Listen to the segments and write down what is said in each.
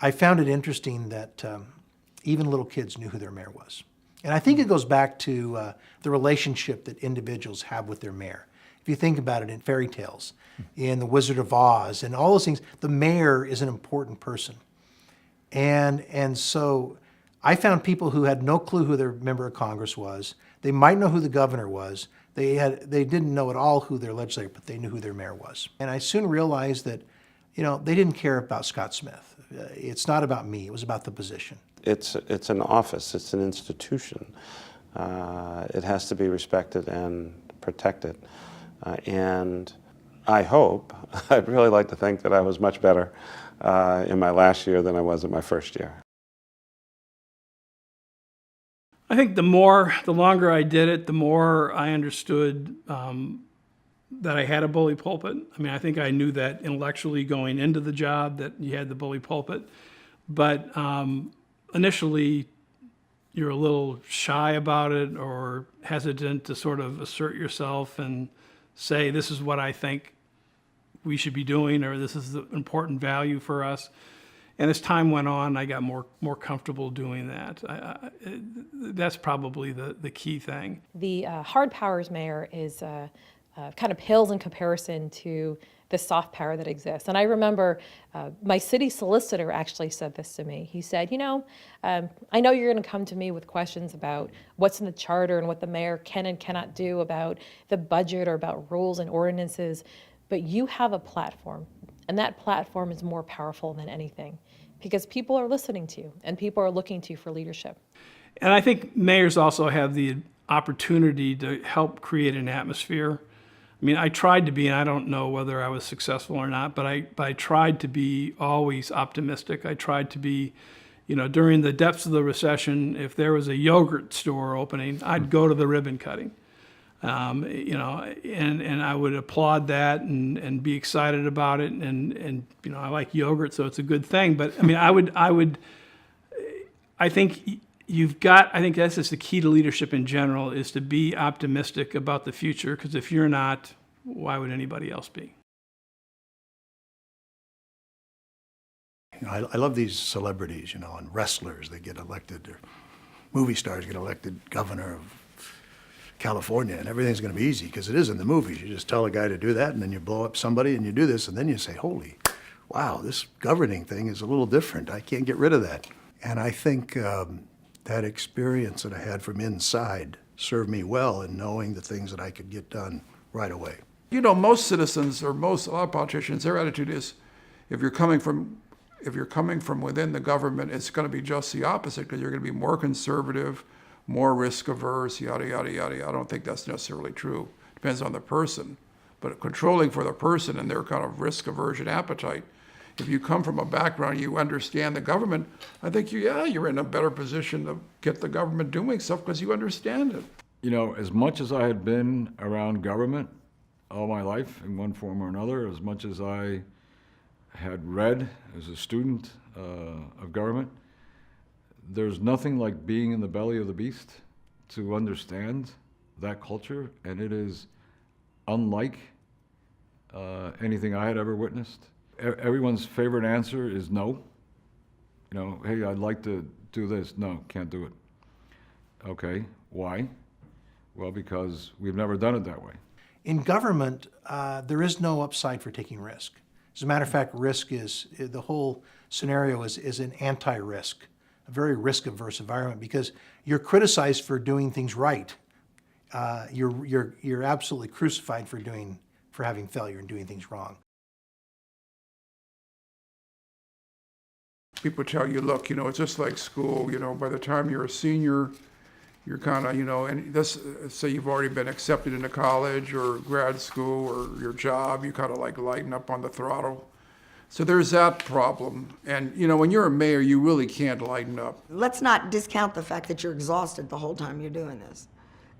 I found it interesting that even little kids knew who their mayor was. And I think it goes back to the relationship that individuals have with their mayor. If you think about it in fairy tales, in The Wizard of Oz, and all those things, the mayor is an important person. And so I found people who had no clue who their member of Congress was. They might know who the governor was. They didn't know at all who their legislator, but they knew who their mayor was. And I soon realized that, they didn't care about Scott Smith. It's not about me. It was about the position. It's an office. It's an institution. It has to be respected and protected. And I hope, I'd really like to think that I was much better in my last year than I was in my first year. I think the longer I did it, the more I understood that I had a bully pulpit. I mean, I think I knew that intellectually going into the job, that you had the bully pulpit. But initially, you're a little shy about it or hesitant to sort of assert yourself and say, this is what I think we should be doing, or this is the important value for us. And as time went on, I got more comfortable doing that. That's probably the key thing. The hard powers mayor is kind of pales in comparison to the soft power that exists. And I remember my city solicitor actually said this to me. He said, I know you're going to come to me with questions about what's in the charter and what the mayor can and cannot do about the budget or about rules and ordinances, but you have a platform. And that platform is more powerful than anything because people are listening to you and people are looking to you for leadership. And I think mayors also have the opportunity to help create an atmosphere. I mean, I tried to be, and I don't know whether I was successful or not, but I tried to be always optimistic. I tried to be, during the depths of the recession, if there was a yogurt store opening, I'd go to the ribbon cutting. And I would applaud that and be excited about it. And I like yogurt, so it's a good thing. But I mean, I think that's just the key to leadership in general, is to be optimistic about the future. Because if you're not, why would anybody else be? I love these celebrities, and wrestlers, they get elected, or movie stars get elected governor of California, and everything's going to be easy because it is in the movies. You just tell a guy to do that, and then you blow up somebody, and you do this, and then you say, holy, wow, this governing thing is a little different. I can't get rid of that. And I think that experience that I had from inside served me well in knowing the things that I could get done right away. Most citizens or a lot of politicians, their attitude is, if you're coming from within the government, it's going to be just the opposite because you're going to be more conservative, more risk averse, yada, yada, yada. I don't think that's necessarily true. Depends on the person. But controlling for the person and their kind of risk aversion appetite, if you come from a background, you understand the government, I think you're in a better position to get the government doing stuff because you understand it. As much as I had been around government all my life in one form or another, as much as I had read as a student of government, there's nothing like being in the belly of the beast to understand that culture, and it is unlike anything I had ever witnessed. Everyone's favorite answer is no. Hey, I'd like to do this. No, can't do it. Okay, why? Well, because we've never done it that way. In government, there is no upside for taking risk. As a matter of fact, the whole scenario is an anti-risk, a very risk-averse environment because you're criticized for doing things right. You're absolutely crucified for having failure and doing things wrong. People tell you, look, it's just like school, by the time you're a senior, you're kind of, and this, say you've already been accepted into college or grad school or your job, you kind of like lighten up on the throttle. So there's that problem. And, when you're a mayor, you really can't lighten up. Let's not discount the fact that you're exhausted the whole time you're doing this.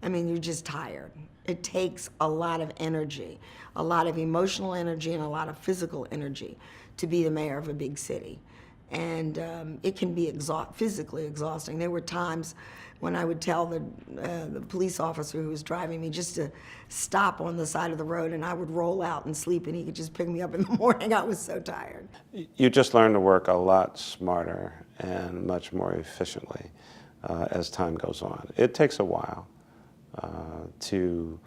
I mean, you're just tired. It takes a lot of energy, a lot of emotional energy and a lot of physical energy to be the mayor of a big city. And it can be physically exhausting. There were times when I would tell the police officer who was driving me just to stop on the side of the road, and I would roll out and sleep, and he could just pick me up in the morning. I was so tired. You just learn to work a lot smarter and much more efficiently as time goes on. It takes a while to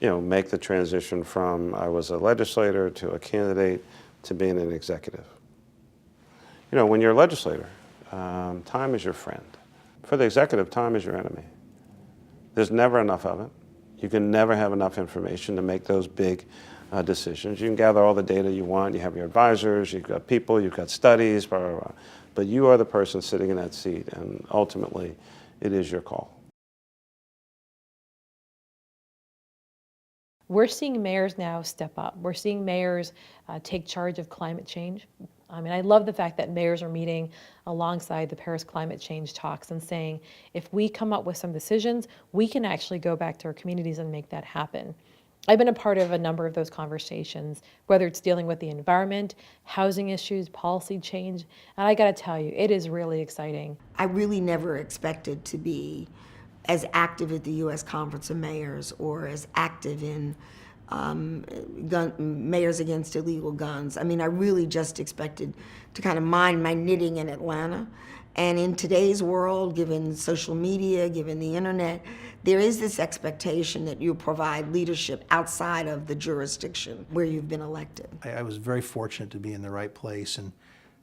make the transition from I was a legislator to a candidate to being an executive. When you're a legislator, time is your friend. For the executive, time is your enemy. There's never enough of it. You can never have enough information to make those big decisions. You can gather all the data you want. You have your advisors, you've got people, you've got studies, blah, blah, blah. But you are the person sitting in that seat, and ultimately, it is your call. We're seeing mayors now step up. We're seeing mayors take charge of climate change. I mean, I love the fact that mayors are meeting alongside the Paris climate change talks and saying, if we come up with some decisions, we can actually go back to our communities and make that happen. I've been a part of a number of those conversations, whether it's dealing with the environment, housing issues, policy change, and I gotta tell you, it is really exciting. I really never expected to be as active at the U.S. Conference of Mayors or as active in Mayors Against Illegal Guns. I mean, I really just expected to kind of mind my knitting in Atlanta. And in today's world, given social media, given the internet, there is this expectation that you provide leadership outside of the jurisdiction where you've been elected. I was very fortunate to be in the right place and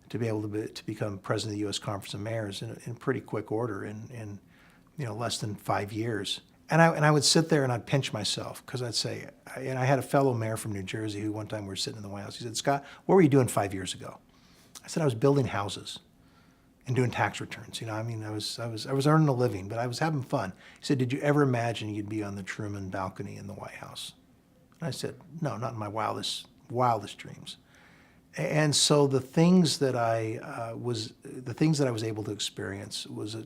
to be able to become president of the U.S. Conference of Mayors in pretty quick order in less than 5 years. And I would sit there and I'd pinch myself because I'd say, and I had a fellow mayor from New Jersey who one time we were sitting in the White House. He said, "Scott, what were you doing 5 years ago?" I said, "I was building houses and doing tax returns. I was earning a living, but I was having fun." He said, "Did you ever imagine you'd be on the Truman balcony in the White House?" And I said, "No, not in my wildest dreams." And so the things that I was able to experience was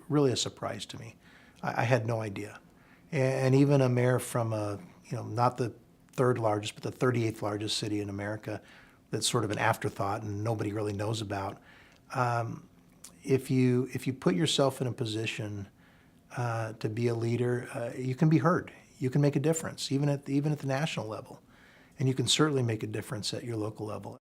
really a surprise to me. I had no idea. And even a mayor from not the third largest, but the 38th largest city in America, that's sort of an afterthought and nobody really knows about. If you put yourself in a position to be a leader, you can be heard. You can make a difference, even at the national level, and you can certainly make a difference at your local level.